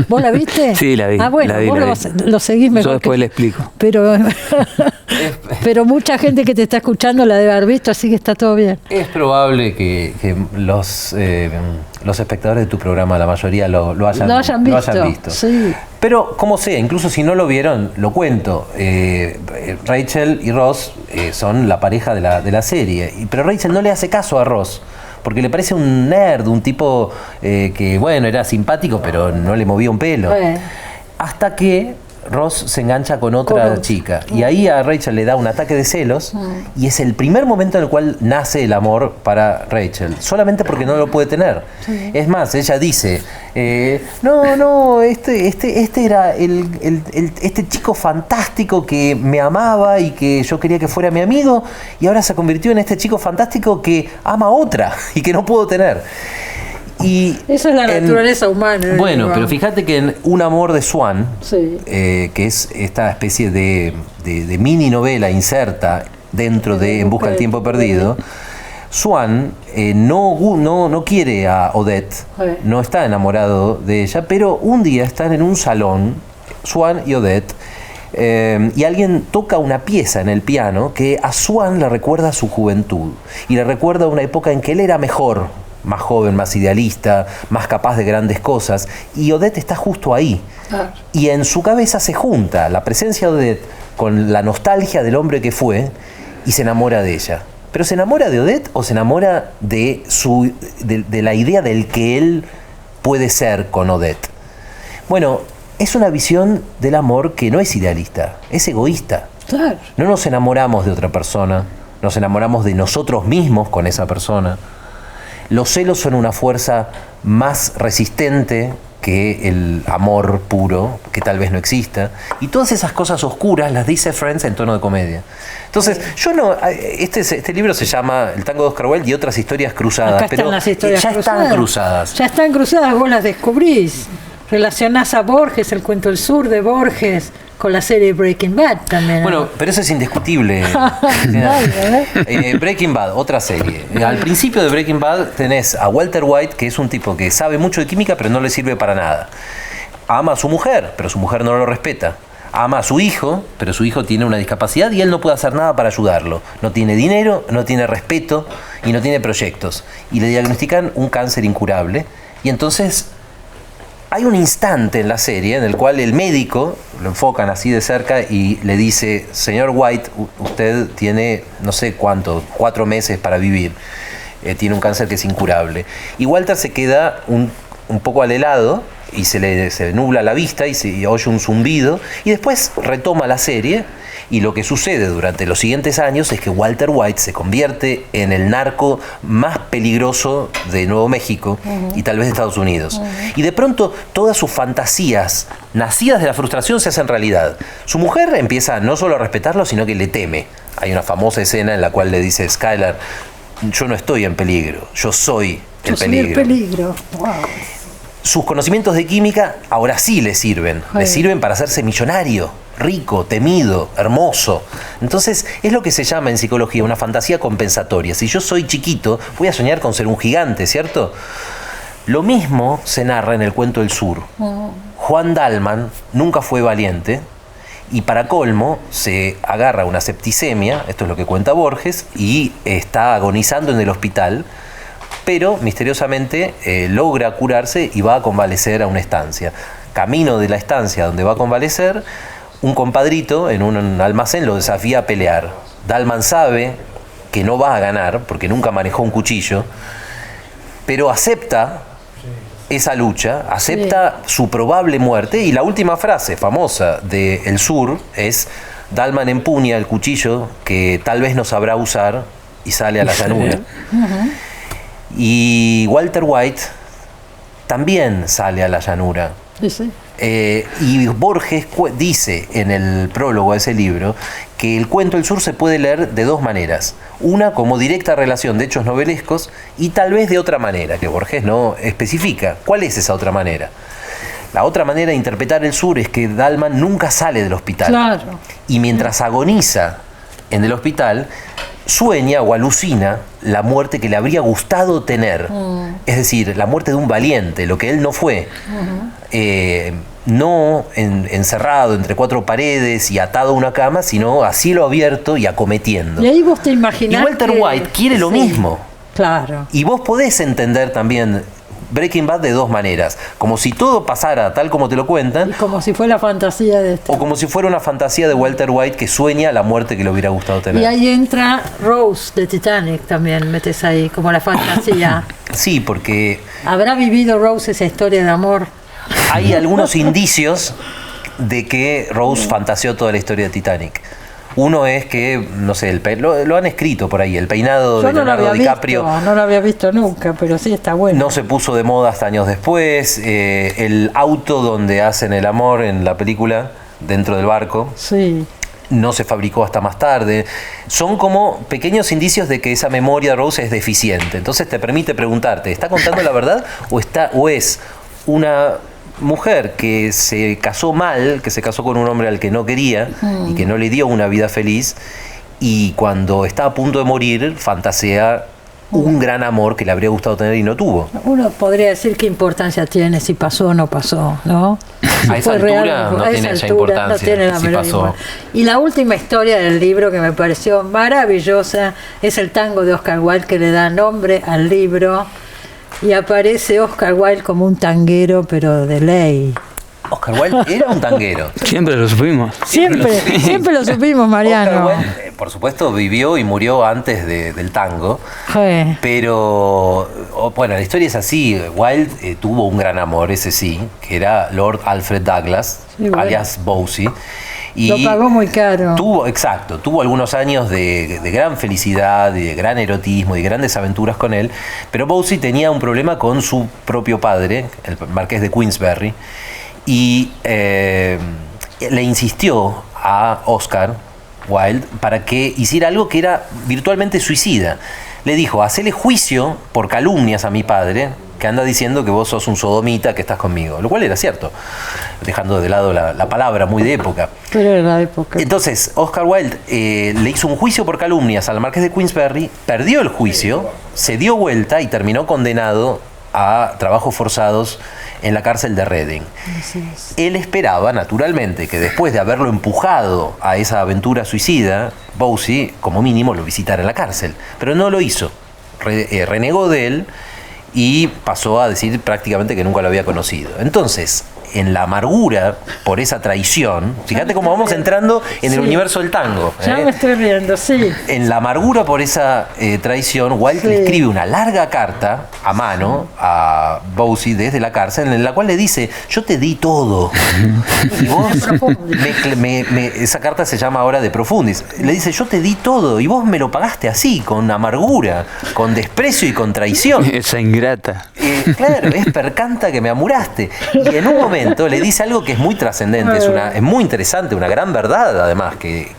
¿Vos la viste? Sí, la vi. Ah, bueno, vos lo seguís mejor. Yo después le explico. Pero mucha gente que te está escuchando la debe haber visto, así que está todo bien. Es probable que los espectadores de tu programa, la mayoría, lo hayan visto. Sí. Pero, como sea, incluso si no lo vieron, lo cuento. Rachel y Ross son la pareja de la serie. Pero Rachel no le hace caso a Ross, porque le parece un nerd, un tipo que, bueno, era simpático, pero no le movía un pelo. Hasta que Ross se engancha con otra chica. Y ahí a Rachel le da un ataque de celos y es el primer momento en el cual nace el amor para Rachel. Solamente porque no lo puede tener. Es más, ella dice, no, este era este chico fantástico que me amaba y que yo quería que fuera mi amigo y ahora se convirtió en este chico fantástico que ama a otra y que no puedo tener. Y esa es la naturaleza humana. Bueno, pero fíjate que en Un amor de Swan, que es esta especie de mini novela inserta dentro de En busca del tiempo perdido, Swan no quiere a Odette, no está enamorado de ella, pero un día están en un salón, Swan y Odette, y alguien toca una pieza en el piano que a Swan le recuerda a su juventud y le recuerda a una época en que él era mejor, más joven, más idealista, más capaz de grandes cosas, y Odette está justo ahí. Y en su cabeza se junta la presencia de Odette con la nostalgia del hombre que fue y se enamora de ella. ¿Pero se enamora de Odette o se enamora de la idea del que él puede ser con Odette? Bueno, es una visión del amor que no es idealista, es egoísta. No nos enamoramos de otra persona, nos enamoramos de nosotros mismos con esa persona. Los celos son una fuerza más resistente que el amor puro, que tal vez no exista. Y todas esas cosas oscuras las dice Friends en tono de comedia. Entonces, yo no... Este libro se llama El tango de Oscar Wilde y otras historias cruzadas. Acá están las historias ya están cruzadas. Ya están cruzadas, vos las descubrís. Relacionás a Borges, el cuento del sur de Borges, con la serie Breaking Bad también. Bueno, pero eso es indiscutible. Breaking Bad, otra serie. Al principio de Breaking Bad tenés a Walter White, que es un tipo que sabe mucho de química, pero no le sirve para nada. Ama a su mujer, pero su mujer no lo respeta. Ama a su hijo, pero su hijo tiene una discapacidad y él no puede hacer nada para ayudarlo. No tiene dinero, no tiene respeto y no tiene proyectos. Y le diagnostican un cáncer incurable. Y entonces... hay un instante en la serie en el cual el médico lo enfocan así de cerca y le dice: señor White, usted tiene no sé cuánto, 4 meses para vivir, tiene un cáncer que es incurable. Y Walter se queda un poco al helado y se nubla la vista y oye un zumbido y después retoma la serie. Y lo que sucede durante los siguientes años es que Walter White se convierte en el narco más peligroso de Nuevo México y tal vez de Estados Unidos. Y de pronto todas sus fantasías nacidas de la frustración se hacen realidad. Su mujer empieza no solo a respetarlo, sino que le teme. Hay una famosa escena en la cual le dice: Skylar, yo no estoy en peligro, yo soy el peligro. Soy el peligro. Wow. Sus conocimientos de química ahora sí le sirven. Le sirven para hacerse millonario, rico, temido, hermoso. Entonces, es lo que se llama en psicología una fantasía compensatoria. Si yo soy chiquito, voy a soñar con ser un gigante, ¿cierto? Lo mismo se narra en El cuento del sur. Juan Dalman nunca fue valiente y para colmo se agarra una septicemia, esto es lo que cuenta Borges, y está agonizando en el hospital, pero misteriosamente logra curarse y va a convalecer a una estancia. Camino de la estancia donde va a convalecer, un compadrito en un almacén lo desafía a pelear. Dalman sabe que no va a ganar porque nunca manejó un cuchillo, pero acepta esa lucha, acepta su probable muerte, y la última frase famosa de El Sur es: Dalman empuña el cuchillo que tal vez no sabrá usar y sale a la llanura. Y Walter White también sale a la llanura. Y Borges dice en el prólogo a ese libro que el cuento del sur se puede leer de 2 maneras. Una como directa relación de hechos novelescos y tal vez de otra manera, que Borges no especifica. ¿Cuál es esa otra manera? La otra manera de interpretar el sur es que Dalman nunca sale del hospital. Claro. Y mientras agoniza en el hospital, sueña o alucina la muerte que le habría gustado tener. Es decir, la muerte de un valiente, lo que él no fue. No encerrado entre 4 paredes y atado a una cama, sino a cielo abierto y acometiendo. Y ahí vos te imaginás. Y Walter White quiere lo mismo. Claro. Y vos podés entender también Breaking Bad de dos maneras. Como si todo pasara tal como te lo cuentan. Y como si fuera fantasía de O como si fuera una fantasía de Walter White que sueña la muerte que le hubiera gustado tener. Y ahí entra Rose de Titanic también, metes ahí, como la fantasía. Sí, porque... ¿Habrá vivido Rose esa historia de amor? Hay algunos indicios de que Rose fantaseó toda la historia de Titanic. Uno es que, no sé, lo han escrito por ahí, el peinado de Leonardo DiCaprio. No lo había visto nunca, pero sí está bueno. No se puso de moda hasta años después. El auto donde hacen el amor en la película, dentro del barco, sí, no se fabricó hasta más tarde. Son como pequeños indicios de que esa memoria de Rose es deficiente. Entonces te permite preguntarte, ¿está contando la verdad o es una mujer que se casó mal, que se casó con un hombre al que no quería y que no le dio una vida feliz, y cuando está a punto de morir fantasea un gran amor que le habría gustado tener y no tuvo? Uno podría decir qué importancia tiene si pasó o no pasó, ¿no? A esa altura no tiene esa importancia, no tiene la si menor pasó. importancia. Y la última historia del libro que me pareció maravillosa es el tango de Oscar Wilde, que le da nombre al libro, y aparece Oscar Wilde como un tanguero, pero de ley. Oscar Wilde era un tanguero. Siempre lo supimos. Siempre lo supimos, Mariano. Oscar Wilde, por supuesto, vivió y murió antes del tango. Sí. Pero, bueno, la historia es así. Wilde tuvo un gran amor, ese sí, que era Lord Alfred Douglas, Sí, bueno. alias Bosie. Y Lo pagó muy caro. Tuvo algunos años de gran felicidad y de gran erotismo y de grandes aventuras con él, pero Bosie tenía un problema con su propio padre, el marqués de Queensberry, y le insistió a Oscar Wilde para que hiciera algo que era virtualmente suicida. Le dijo, hacele juicio por calumnias a mi padre, que anda diciendo que vos sos un sodomita, que estás conmigo. Lo cual era cierto, dejando de lado la palabra muy de época. Pero era la época. Entonces, Oscar Wilde le hizo un juicio por calumnias al marqués de Queensberry, perdió el juicio, se dio vuelta y terminó condenado a trabajos forzados en la cárcel de Reading. Él esperaba, naturalmente, que después de haberlo empujado a esa aventura suicida, Bosie, como mínimo, lo visitara en la cárcel. Pero no lo hizo. Renegó de él y pasó a decir prácticamente que nunca lo había conocido. Entonces, en la amargura por esa traición, fíjate cómo vamos entrando en el universo del tango. Ya me estoy riendo, sí. En la amargura por esa traición, Wilde le escribe una larga carta a mano a Bosie desde la cárcel, en la cual le dice, yo te di todo. Y vos, esa carta se llama ahora De Profundis. Le dice, yo te di todo y vos me lo pagaste así, con amargura, con desprecio y con traición. Esa ingrata. Claro, es percanta que me amuraste. Y en un momento le dice algo que es muy trascendente, es muy interesante, una gran verdad además que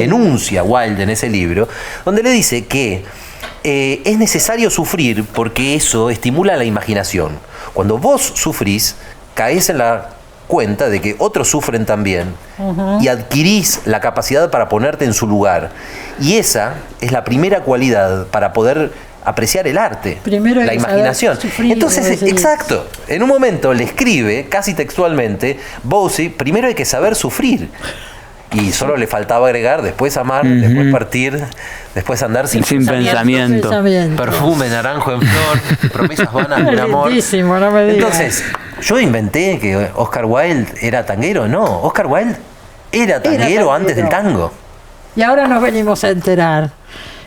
enuncia Wilde en ese libro, donde le dice que es necesario sufrir porque eso estimula la imaginación. Cuando vos sufrís, caes en la cuenta de que otros sufren también y adquirís la capacidad para ponerte en su lugar. Y esa es la primera cualidad para poder apreciar el arte, la imaginación. Entonces, exacto, en un momento le escribe, casi textualmente, Bosie, primero hay que saber sufrir. Y solo le faltaba agregar, después amar, después partir, después andar sin pensamiento. Perfume, naranjo en flor, promesas vanas de amor. No me digas. Entonces, yo inventé que Oscar Wilde era tanguero. No, Oscar Wilde era tanguero antes del tango. Y ahora nos venimos a enterar.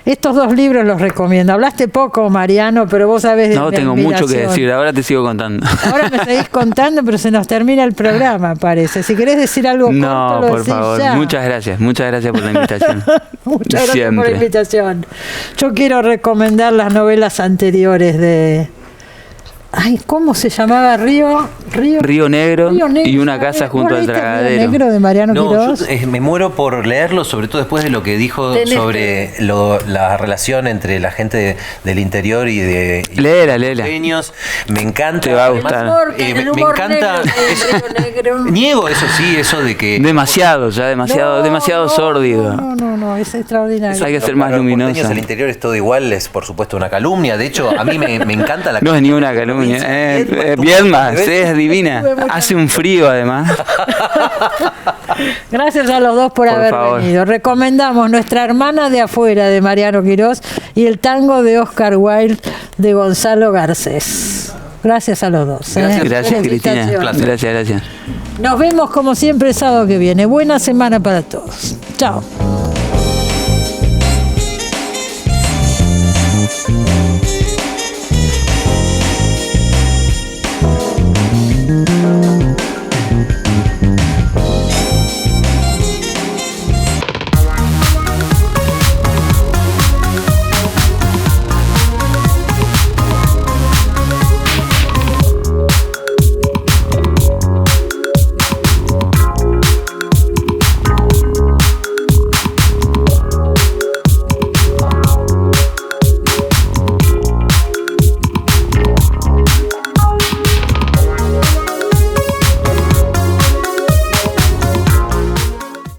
Estos dos libros los recomiendo. Hablaste poco, Mariano, pero vos sabés de No, tengo mucho que decir. Ahora te sigo contando. Ahora me seguís contando, pero se nos termina el programa, parece. Si querés decir algo corto, no, por favor. Ya. Muchas gracias por la invitación. Muchas gracias por la invitación. Yo quiero recomendar las novelas anteriores de... Ay, ¿cómo se llamaba? Río Negro y Una casa junto al Tragadero. Río Negro de Mariano Quirós. Yo me muero por leerlo, sobre todo después de lo que dijo sobre la relación entre la gente del interior y de léela. Genios. Me encanta. Te va a gustar. Me encanta. Niego eso sí, eso de que demasiado sórdido. No, es extraordinario. Hay que ser más luminosa. El interior es todo igual, es por supuesto una calumnia. De hecho, a mí me encanta la. No es ni una calumnia. Viedma, es divina. Hace un frío además. Gracias a los dos por haber venido. Recomendamos Nuestra hermana de afuera de Mariano Quirós y El tango de Oscar Wilde de Gonzalo Garcés. Gracias a los dos. Gracias Cristina. Gracias. Nos vemos como siempre el sábado que viene. Buena semana para todos. Chao.